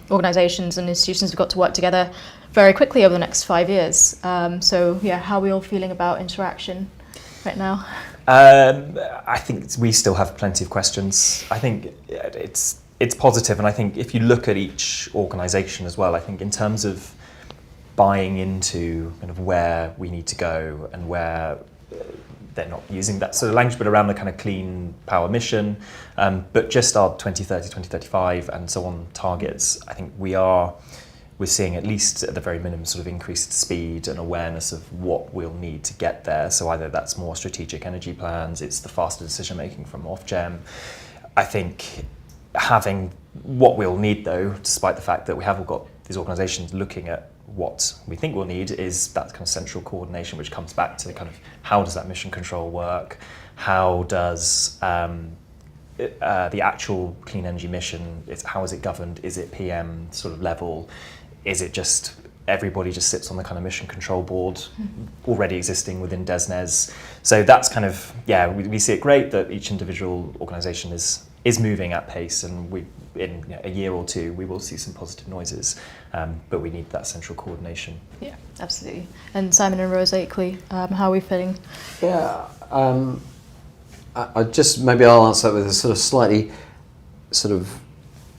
organisations and institutions have got to work together very quickly over the next 5 years. How are we all feeling about interaction right now? I think we still have plenty of questions. I think it's positive, and I think if you look at each organisation as well, I think in terms of buying into kind of where we need to go and where they're not using that sort of language, but around the kind of clean power mission, but just our 2030, 2035 and so on targets, I think we're seeing at least at the very minimum sort of increased speed and awareness of what we'll need to get there. So either that's more strategic energy plans, it's the faster decision making from Ofgem. I think having what we'll need, though, despite the fact that we have all got these organisations looking at what we think we'll need, is that kind of central coordination, which comes back to kind of how does that mission control work? How does the actual clean energy mission, how is it governed? Is it PM sort of level? Is it just everybody just sits on the kind of mission control board already existing within DESNZ? So that's kind of, we see it great that each individual organisation is moving at pace, and in a year or two we will see some positive noises, but we need that central coordination. Yeah, absolutely. And Simon and Rosa equally, how are we feeling? Yeah, I just, maybe I'll answer that with a sort of slightly sort of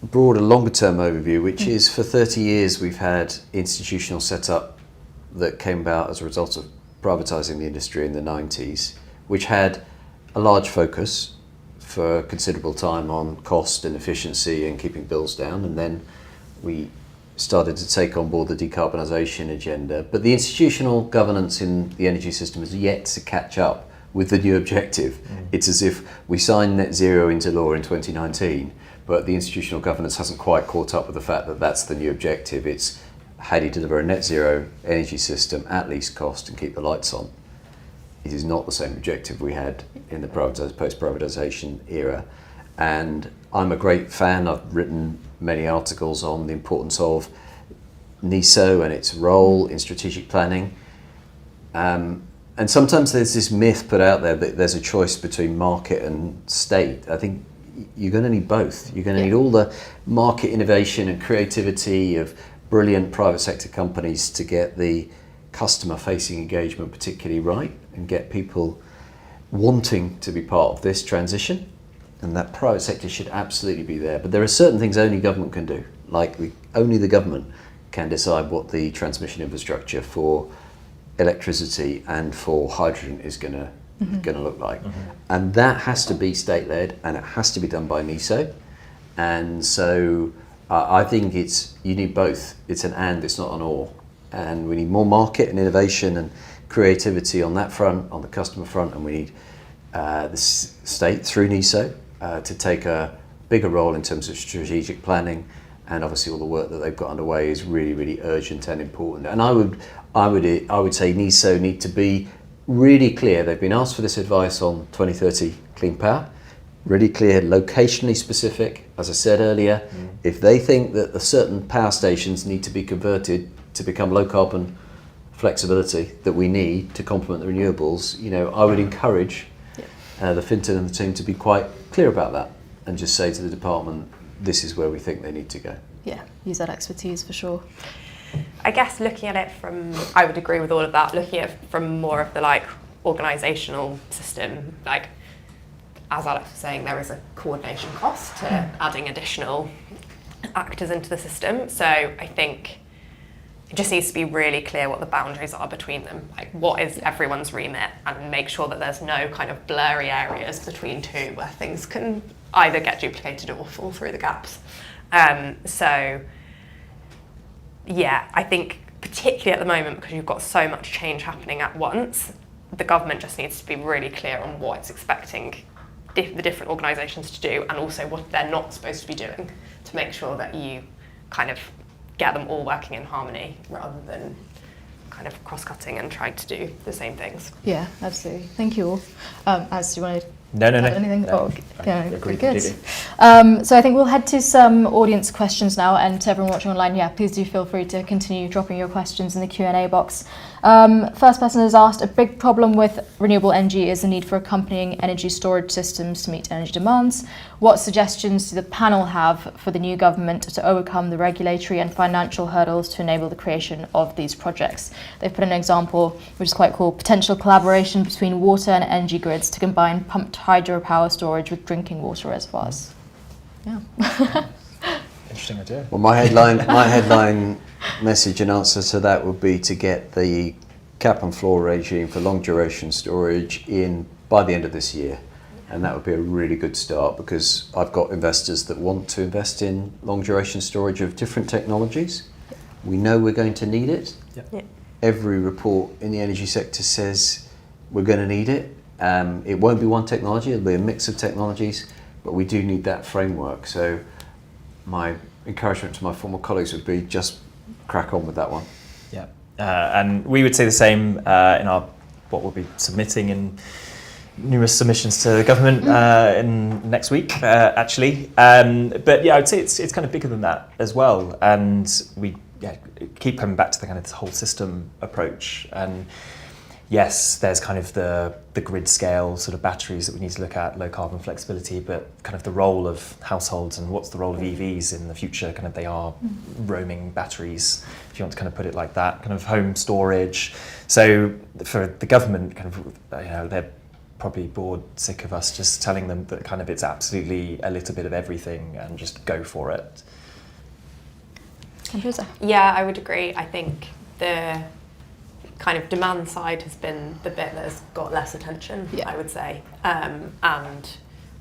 broader, longer term overview, which is for 30 years we've had institutional setup that came about as a result of privatising the industry in the 90s, which had a large focus for a considerable time on cost and efficiency and keeping bills down, and then we started to take on board the decarbonisation agenda. But the institutional governance in the energy system is yet to catch up with the new objective. It's as if we signed net zero into law in 2019, but the institutional governance hasn't quite caught up with the fact that that's the new objective. It's how do you deliver a net zero energy system at least cost and keep the lights on. It is not the same objective we had in the post-privatisation era. And I'm a great fan. I've written many articles on the importance of NESO and its role in strategic planning. And sometimes there's this myth put out there that there's a choice between market and state. I think you're going to need both. You're going to need all the market innovation and creativity of brilliant private sector companies to get the customer-facing engagement particularly right and get people wanting to be part of this transition. And that private sector should absolutely be there. But there are certain things only government can do. Like only the government can decide what the transmission infrastructure for electricity and for hydrogen is going to look like. And that has to be state-led, and it has to be done by NESO. And so I think you need both. It's an and, it's not an or. And we need more market and innovation and creativity on that front, on the customer front, and we need the state through NESO to take a bigger role in terms of strategic planning. And obviously all the work that they've got underway is really, really urgent and important. And I would say NESO need to be really clear. They've been asked for this advice on 2030 clean power, really clear, locationally specific. As I said earlier, if they think that the certain power stations need to be converted to become low carbon flexibility that we need to complement the renewables, I would encourage the Fintan and the team to be quite clear about that and just say to the department, this is where we think they need to go. Yeah, use that expertise for sure. I guess looking at it I would agree with all of that, looking at it from more of the organisational system, as Alex was saying, there is a coordination cost to adding additional actors into the system. So I think it just needs to be really clear what the boundaries are between them, what is everyone's remit, and make sure that there's no kind of blurry areas between two where things can either get duplicated or fall through the gaps. I think particularly at the moment, because you've got so much change happening at once, the government just needs to be really clear on what it's expecting the different organisations to do, and also what they're not supposed to be doing, to make sure that you kind of get them all working in harmony rather than kind of cross-cutting and trying to do the same things. Yeah, absolutely. Thank you all. As do you want to No. anything? No, Yeah, agree good. completely. So I think we'll head to some audience questions now, and to everyone watching online, please do feel free to continue dropping your questions in the Q&A box. First person has asked, a big problem with renewable energy is the need for accompanying energy storage systems to meet energy demands. What suggestions do the panel have for the new government to overcome the regulatory and financial hurdles to enable the creation of these projects? They've put an example, which is quite cool, potential collaboration between water and energy grids to combine pumped hydropower storage with drinking water reservoirs. Yeah. Interesting idea. Well, my headline message and answer to that would be to get the cap and floor regime for long duration storage in by the end of this year. And that would be a really good start, because I've got investors that want to invest in long duration storage of different technologies. We know we're going to need it. Yeah. Every report in the energy sector says we're going to need it. It won't be one technology, it'll be a mix of technologies. but we do need that framework. So my encouragement to my former colleagues would be just crack on with that one. Yeah, and we would say the same in our what we'll be submitting in numerous submissions to the government in next week, actually. But yeah, I'd say it's kind of bigger than that as well, and we keep coming back to the kind of this whole system approach. And yes, there's kind of the grid scale sort of batteries that we need to look at, low carbon flexibility, but kind of the role of households and what's the role of EVs in the future. Kind of they are roaming batteries, if you want to kind of put it like that, kind of home storage. So for the government, kind of, they're probably bored sick of us just telling them that kind of it's absolutely a little bit of everything and just go for it. Andrewsa? Yeah, I would agree. I think the kind of demand side has been the bit that has got less attention, I would say. And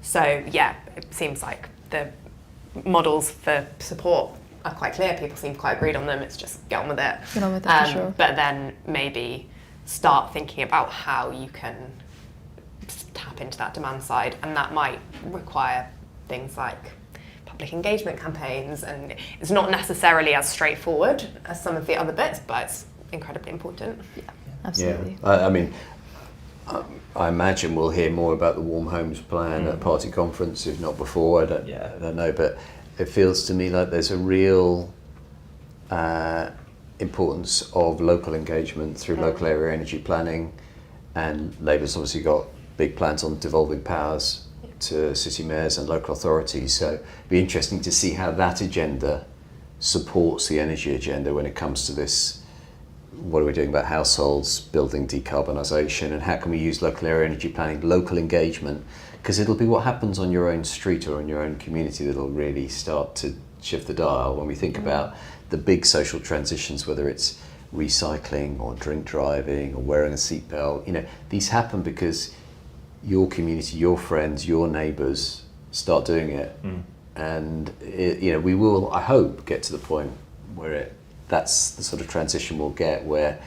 so, yeah, it seems like the models for support are quite clear. People seem quite agreed on them. It's just get on with it. Get on with it, for sure. But then maybe start thinking about how you can tap into that demand side, and that might require things like public engagement campaigns, and it's not necessarily as straightforward as some of the other bits, but it's incredibly important. Yeah, absolutely. Yeah, I mean, I imagine we'll hear more about the Warm Homes Plan at party conference, if not before. I don't know, but it feels to me like there's a real importance of local engagement through local area energy planning, and Labour's obviously got big plans on devolving powers to city mayors and local authorities. So it'd be interesting to see how that agenda supports the energy agenda when it comes to this. What are we doing about households, building decarbonisation, and how can we use local area energy planning, local engagement? Because it'll be what happens on your own street or in your own community that'll really start to shift the dial when we think about the big social transitions, whether it's recycling or drink driving or wearing a seatbelt. These happen because your community, your friends, your neighbours start doing it, and we will, I hope, get to the point where that's the sort of transition we'll get, where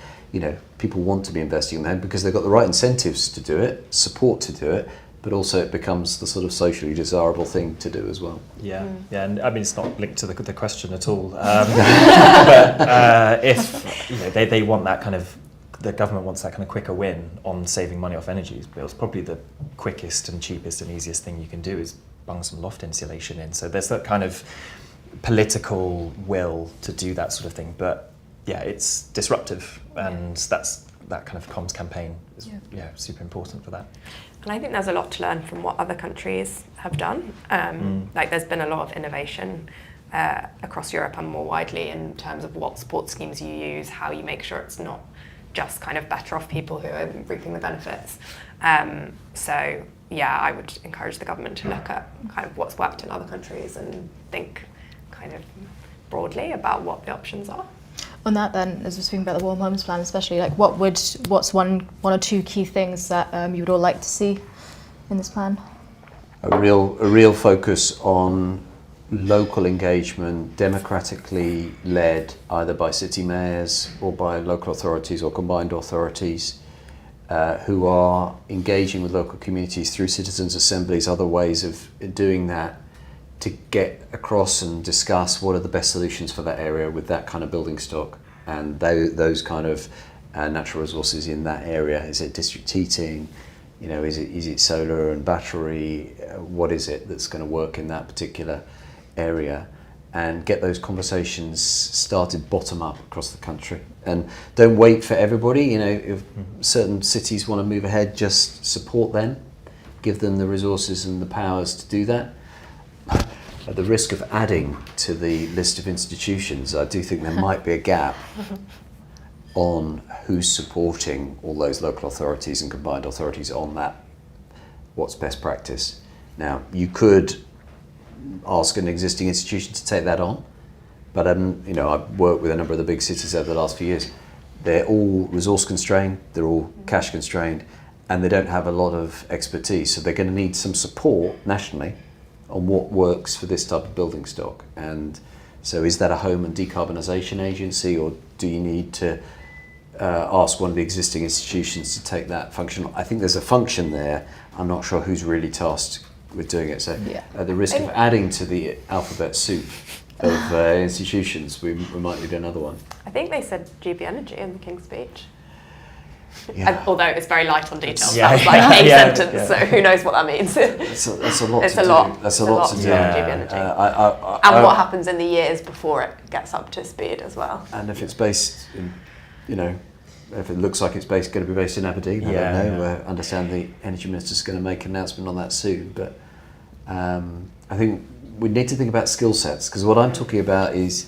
people want to be investing in them because they've got the right incentives to do it, support to do it, but also it becomes the sort of socially desirable thing to do as well. Yeah, and I mean it's not linked to the question at all, but if they want that kind of, the government wants that kind of quicker win on saving money off energy bills, probably the quickest and cheapest and easiest thing you can do is bung some loft insulation in. So there's that kind of political will to do that sort of thing, but yeah, it's disruptive, and that kind of comms campaign is super important for that. And I think there's a lot to learn from what other countries have done. Like there's been a lot of innovation across Europe and more widely in terms of what support schemes you use, how you make sure it's not just kind of better off people who are reaping the benefits. So yeah, I would encourage the government to look at kind of what's worked in other countries and think kind of broadly about what the options are. On that then, as we're speaking about the Warm Homes Plan especially, like what's one or two key things that you would all like to see in this plan? A real focus on local engagement, democratically led either by city mayors or by local authorities or combined authorities, who are engaging with local communities through citizens' assemblies, other ways of doing that, to get across and discuss what are the best solutions for that area with that kind of building stock and those kind of natural resources in that area. Is it district heating? Is it solar and battery? What is it that's going to work in that particular area? And get those conversations started bottom up across the country. And don't wait for everybody. If certain cities want to move ahead, just support them, give them the resources and the powers to do that. At the risk of adding to the list of institutions, I do think there might be a gap on who's supporting all those local authorities and combined authorities on that, what's best practice. Now, you could ask an existing institution to take that on, but I've worked with a number of the big cities over the last few years. They're all resource constrained, they're all cash constrained, and they don't have a lot of expertise, so they're going to need some support nationally on what works for this type of building stock. And so is that a home and decarbonisation agency, or do you need to ask one of the existing institutions to take that function? I think there's a function there. I'm not sure who's really tasked with doing it. So Yeah. at the risk of adding to the alphabet soup of institutions, we might need another one. I think they said GB Energy in the King's Speech. Yeah. Although it's very light on details. Yeah. That was like a Yeah. sentence, Yeah. so who knows what that means. That's a lot It's to a do. lot. That's It's a lot to do. Yeah. GB Energy. And And what happens in the years before it gets up to speed as well. And if it's based in, if it looks like it's going to be based in Aberdeen, I Yeah, don't know. yeah. I understand the Energy Minister's going to make an announcement on that soon. But I think we need to think about skill sets, because what I'm talking about is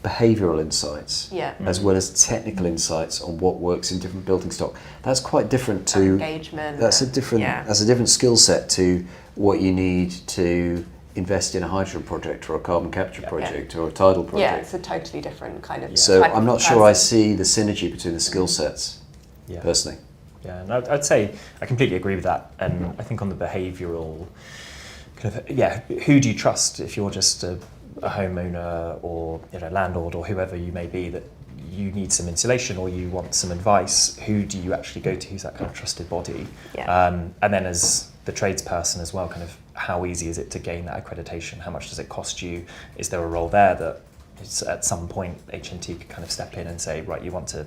behavioural insights Yeah. as well as technical insights on what works in different building stock. That's quite different to Engagement. that's a different skill set to what you need to invest in a hydrogen project or a carbon capture project or a tidal project. Yeah, it's a totally different kind of. So type I'm of not sure I person. see the synergy between the skill sets Yeah. personally. Yeah, and I'd say I completely agree with that. And I think on the behavioural kind of, who do you trust if you're just a homeowner or landlord or whoever you may be, that you need some insulation or you want some advice? Who do you actually go to? Who's that kind of trusted body? Yeah. And then as the tradesperson as well, kind of how easy is it to gain that accreditation? How much does it cost you? Is there a role there that it's, at some point HNT could kind of step in and say, right, you want to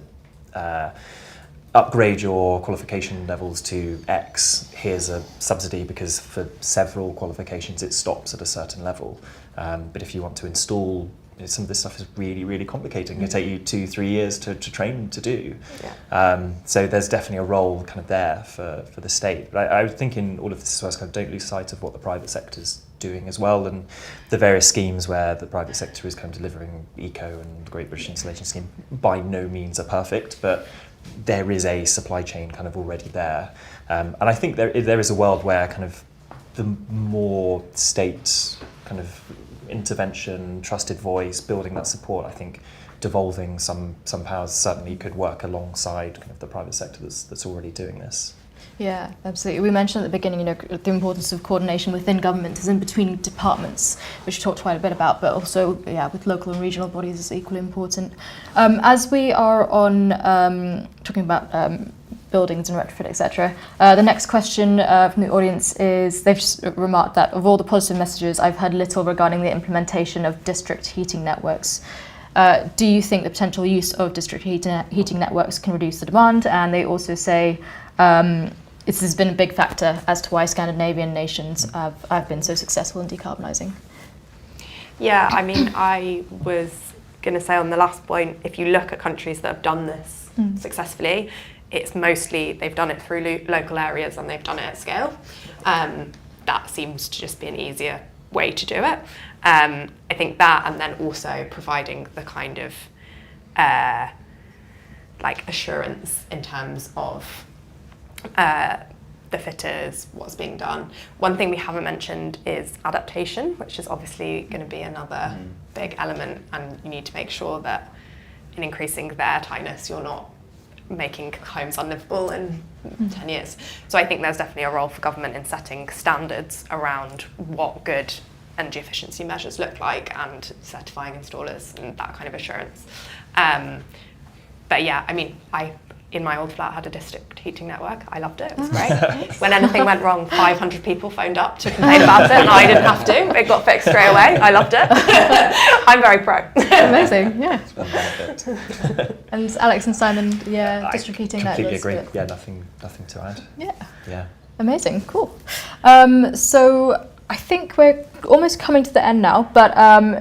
upgrade your qualification levels to X, here's a subsidy, because for several qualifications it stops at a certain level. But if you want to install, some of this stuff is really, really complicated. It can take you 2-3 years to train to do. Yeah. So there's definitely a role kind of there for the state. But I think in all of this as well, kind of don't lose sight of what the private sector's doing as well, and the various schemes where the private sector is kind of delivering ECO and the Great British Insulation Scheme by no means are perfect, but there is a supply chain kind of already there. And I think there is a world where kind of the more state kind of intervention, trusted voice, building that support, I think devolving some powers certainly could work alongside kind of the private sector that's already doing this. Yeah, absolutely. We mentioned at the beginning, the importance of coordination within government is in between departments, which we talked quite a bit about, but also, with local and regional bodies is equally important. As we are on talking about buildings and retrofit, etc., the next question from the audience is, they've just remarked that of all the positive messages, I've heard little regarding the implementation of district heating networks. Do you think the potential use of district heating networks can reduce the demand? And they also say, this has been a big factor as to why Scandinavian nations have been so successful in decarbonising. Yeah, I mean, I was going to say on the last point, if you look at countries that have done this successfully, it's mostly they've done it through local areas and they've done it at scale. That seems to just be an easier way to do it. I think that, and then also providing the kind of assurance in terms of the fitters, what's being done. One thing we haven't mentioned is adaptation, which is obviously going to be another big element, and you need to make sure that in increasing their tightness, you're not making homes unlivable in 10 years. So I think there's definitely a role for government in setting standards around what good energy efficiency measures look like and certifying installers and that kind of assurance. But yeah, I mean, I in my old flat had a district heating network. I loved it. It was great. When anything went wrong, 500 people phoned up to complain about it, and I didn't have to. It got fixed straight away. I loved it. I'm very pro. Amazing, yeah. And Alex and Simon, district heating networks. Completely agree. Yeah, nothing to add. Yeah. Amazing, cool. So I think we're almost coming to the end now, but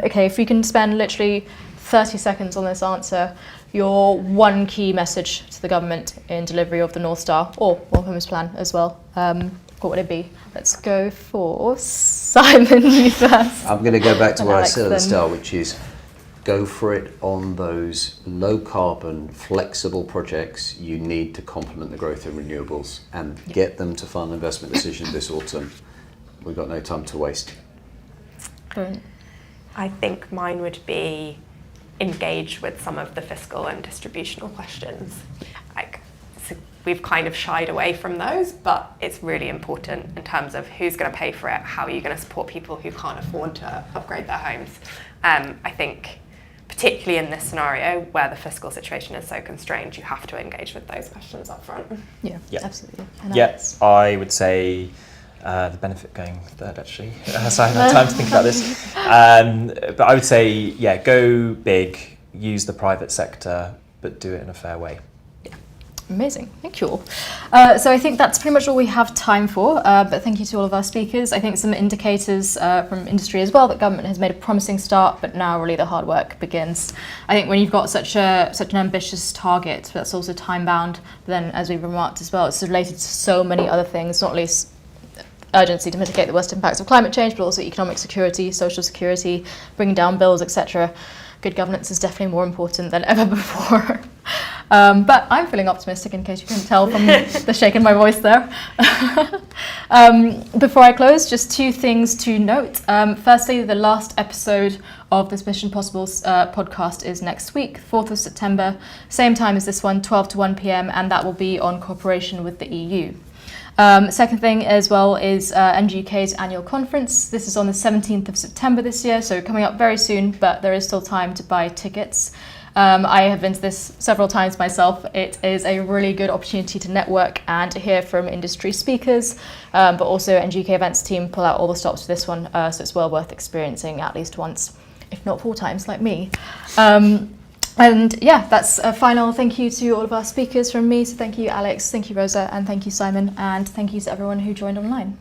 okay, if we can spend literally 30 seconds on this answer, your one key message to the government in delivery of the North Star or Warm Homes Plan as well, what would it be? Let's go for Simon, you first. I'm going to go back to And what I Alex said at the then. start, which is go for it on those low carbon, flexible projects you need to complement the growth in renewables and get them to fund investment decisions this autumn. We've got no time to waste. Brilliant. I think mine would be engage with some of the fiscal and distributional questions. So we've kind of shied away from those, but it's really important in terms of who's going to pay for it, how are you going to support people who can't afford to upgrade their homes. I think particularly in this scenario where the fiscal situation is so constrained, you have to engage with those questions up front. Yeah, Yeah. absolutely. And Yeah, Alex? I would say The benefit going third, actually. So I haven't had time to think about this. But I would say, yeah, go big, use the private sector, but do it in a fair way. Amazing, thank you all. So I think that's pretty much all we have time for, but thank you to all of our speakers. I think some indicators from industry as well that government has made a promising start, but now really the hard work begins. I think when you've got such an ambitious target that's also time bound, but then as we've remarked as well, it's related to so many other things, not least urgency to mitigate the worst impacts of climate change, but also economic security, social security, bringing down bills, etc. Good governance is definitely more important than ever before. But I'm feeling optimistic, in case you couldn't tell from the shake in my voice there. Before I close, just two things to note. Firstly, the last episode of this Mission Possible podcast is next week, 4th of September, same time as this one, 12 to 1 p.m, and that will be on cooperation with the EU. Second thing as well is NGUK's annual conference. This is on the 17th of September this year, so coming up very soon, but there is still time to buy tickets. I have been to this several times myself. It is a really good opportunity to network and to hear from industry speakers, but also NGUK events team pull out all the stops for this one, so it's well worth experiencing at least once, if not 4 times like me. And yeah, that's a final thank you to all of our speakers from me. So thank you, Alex, thank you, Rosa, and thank you, Simon, and thank you to everyone who joined online.